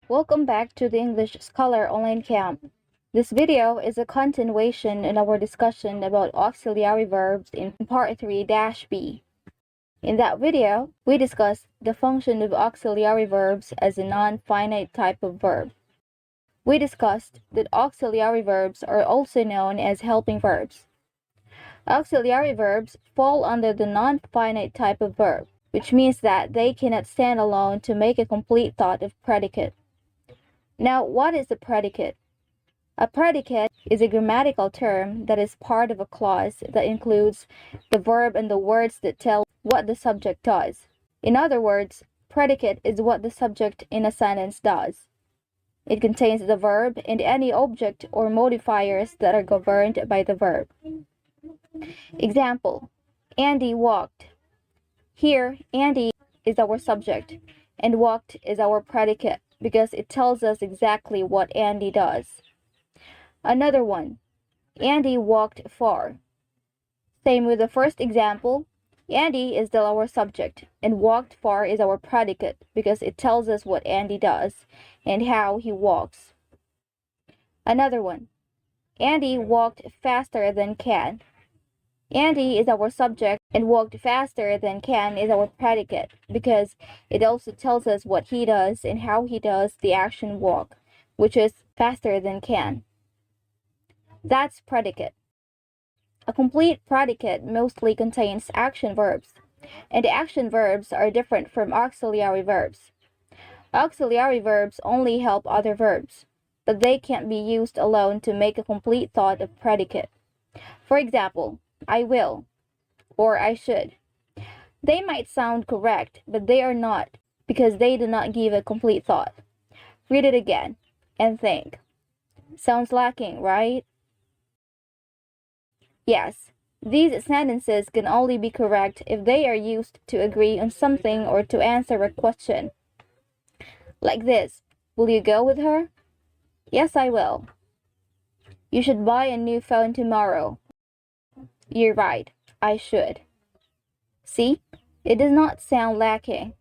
Welcome back to the English Scholar Online Camp. This video is a continuation in our discussion about auxiliary verbs in Part 3-B. In that video, we discussed the function of auxiliary verbs as a non-finite type of verb. We discussed that auxiliary verbs are also known as helping verbs. Auxiliary verbs fall under the non-finite type of verb, which means that they cannot stand alone to make a complete thought of predicate. Now, what is a predicate? A predicate is a grammatical term that is part of a clause that includes the verb and the words that tell what the subject does. In other words, predicate is what the subject in a sentence does. It contains the verb and any object or modifiers that are governed by the verb. Example: Andy walked. Here, Andy is our subject and walked is our predicate because it tells us exactly what Andy does. Another one: Andy walked far. Same with the first example. Andy is still our subject and walked far is our predicate because it tells us what Andy does and how he walks. Another one: Andy walked faster than Ken. Andy is our subject and walked faster than Ken is our predicate because it also tells us what he does and how he does the action walk, which is faster than Ken. That's predicate. A complete predicate mostly contains action verbs, and action verbs are different from auxiliary verbs. Auxiliary verbs only help other verbs, but they can't be used alone to make a complete thought of predicate. For example, I will, or I should. They might sound correct, but they are not because they do not give a complete thought. Read it again and think. Sounds lacking, right? Yes, these sentences can only be correct if they are used to agree on something or to answer a question. Like this: will you go with her? Yes, I will. You should buy a new phone tomorrow. You're right, I should. See, it does not sound lacking.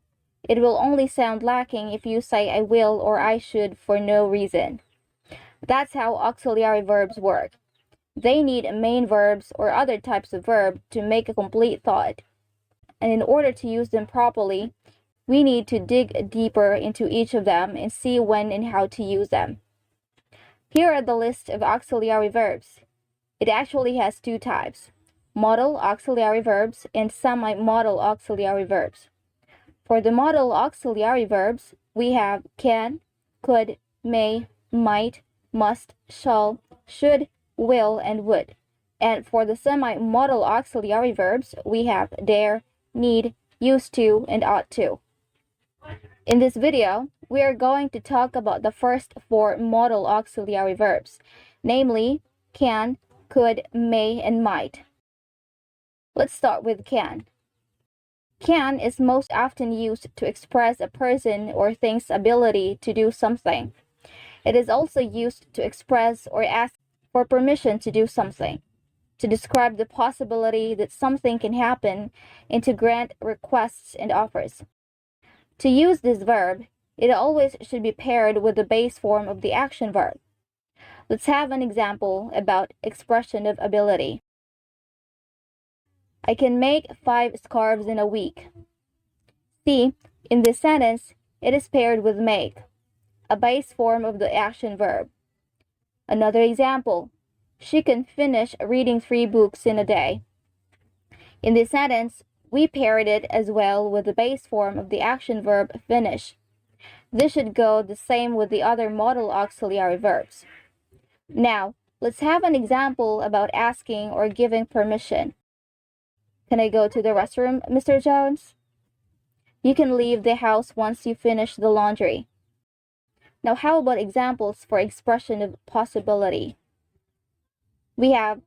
It will only sound lacking if you say I will or I should for no reason. That's how auxiliary verbs work. They need main verbs or other types of verb to make a complete thought. And in order to use them properly, we need to dig deeper into each of them and see when and how to use them. Here are the list of auxiliary verbs. It actually has two types: modal auxiliary verbs and semi-modal auxiliary verbs. For the modal auxiliary verbs, we have can, could, may, might, must, shall, should, will, and would. And for the semi-modal auxiliary verbs, we have dare, need, used to, and ought to. In this video, we are going to talk about the first four modal auxiliary verbs, namely can, could, may, and might. Let's start with can. Can is most often used to express a person or thing's ability to do something. It is also used to express or ask for permission to do something, to describe the possibility that something can happen, and to grant requests and offers. To use this verb, it always should be paired with the base form of the action verb. Let's have an example about expression of ability. I can make 5 scarves in a week. See, in this sentence, it is paired with make, a base form of the action verb. Another example: she can finish reading 3 books in a day. In this sentence, we paired it as well with the base form of the action verb finish. This should go the same with the other modal auxiliary verbs. Now, let's have an example about asking or giving permission. Can I go to the restroom, Mr. Jones? You can leave the house once you finish the laundry. Now, how about examples for expression of possibility? We have,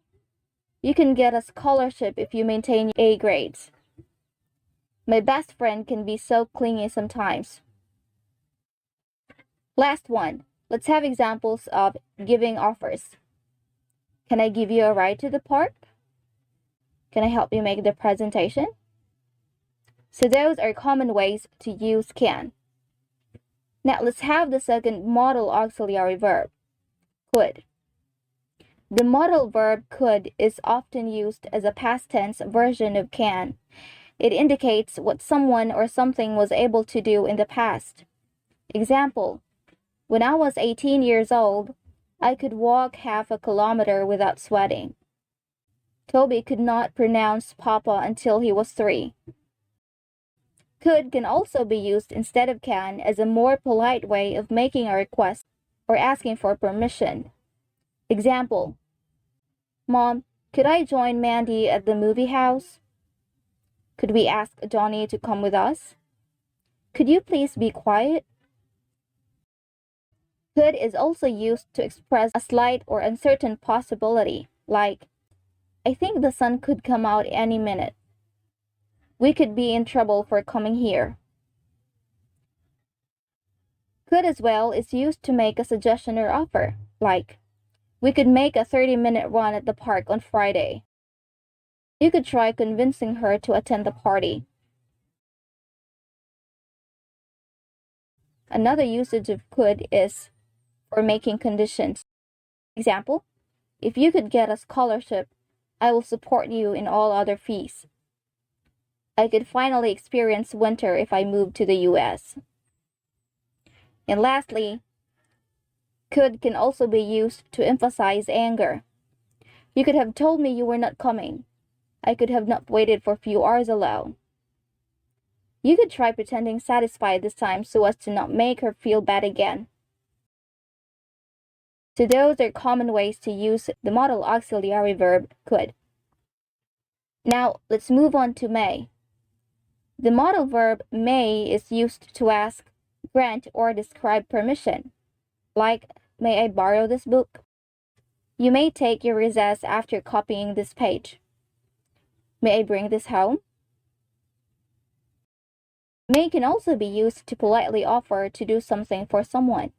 you can get a scholarship if you maintain A grades. My best friend can be so clingy sometimes. Last one, let's have examples of giving offers. Can I give you a ride to the park? Can I help you make the presentation? So those are common ways to use can. Now let's have the second modal auxiliary verb, could. The modal verb could is often used as a past tense version of can. It indicates what someone or something was able to do in the past. Example, when I was 18 years old, I could walk half a kilometer without sweating. Toby could not pronounce Papa until he was 3. Could can also be used instead of can as a more polite way of making a request or asking for permission. Example, Mom, could I join Mandy at the movie house? Could we ask Johnny to come with us? Could you please be quiet? Could is also used to express a slight or uncertain possibility, like, I think the sun could come out any minute. We could be in trouble for coming here. Could as well is used to make a suggestion or offer, like, we could make a 30-minute run at the park on Friday. You could try convincing her to attend the party. Another usage of could is for making conditions. Example, if you could get a scholarship, I will support you in all other fees. I could finally experience winter if I moved to the US. And lastly, could can also be used to emphasize anger. You could have told me you were not coming. I could have not waited for a few hours alone. You could try pretending satisfied this time so as to not make her feel bad again. So those are common ways to use the modal auxiliary verb could. Now let's move on to may. The modal verb may is used to ask, grant, or describe permission, like, may I borrow this book? You may take your recess after copying this page. May I bring this home? May can also be used to politely offer to do something for someone.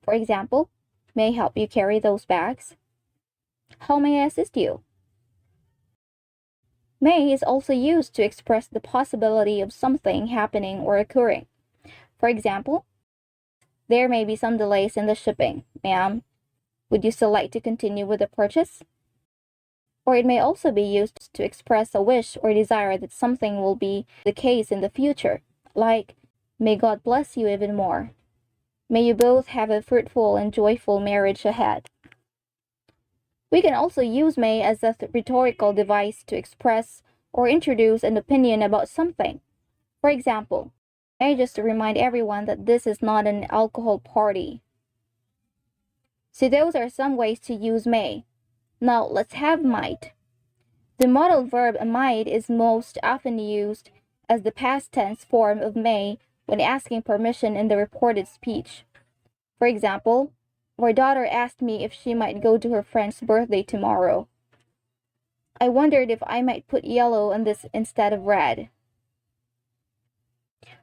For example, may I help you carry those bags? How may I assist you? May is also used to express the possibility of something happening or occurring. For example, there may be some delays in the shipping. Ma'am, would you still like to continue with the purchase? Or it may also be used to express a wish or desire that something will be the case in the future, like, may God bless you even more. May you both have a fruitful and joyful marriage ahead. We can also use may as a rhetorical device to express or introduce an opinion about something. For example, may just to remind everyone that this is not an alcohol party. So those are some ways to use may. Now let's have might. The modal verb might is most often used as the past tense form of may when asking permission in the reported speech. For example, our daughter asked me if she might go to her friend's birthday tomorrow. I wondered if I might put yellow on this instead of red.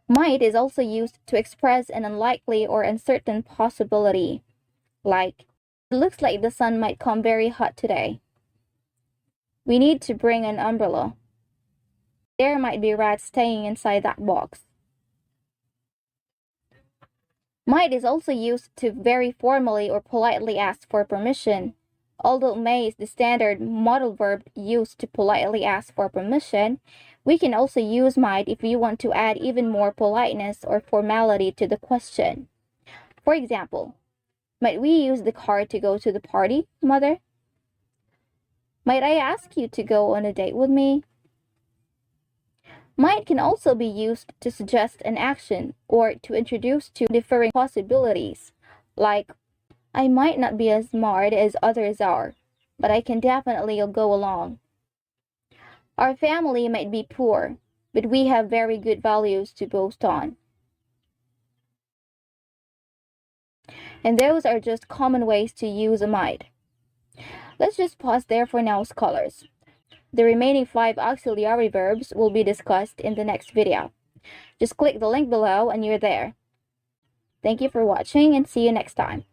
Might is also used to express an unlikely or uncertain possibility, like, it looks like the sun might come very hot today. We need to bring an umbrella. There might be rats staying inside that box. Might is also used to very formally or politely ask for permission. Although may is the standard modal verb used to politely ask for permission, we can also use might if we want to add even more politeness or formality to the question. For example, might we use the car to go to the party, Mother? Might I ask you to go on a date with me? Might can also be used to suggest an action or to introduce two differing possibilities, like, I might not be as smart as others are, but I can definitely go along. Our family might be poor, but we have very good values to boast on. And those are just common ways to use a might. Let's just pause there for now, scholars. The remaining 5 auxiliary verbs will be discussed in the next video. Just click the link below and you're there. Thank you for watching and see you next time.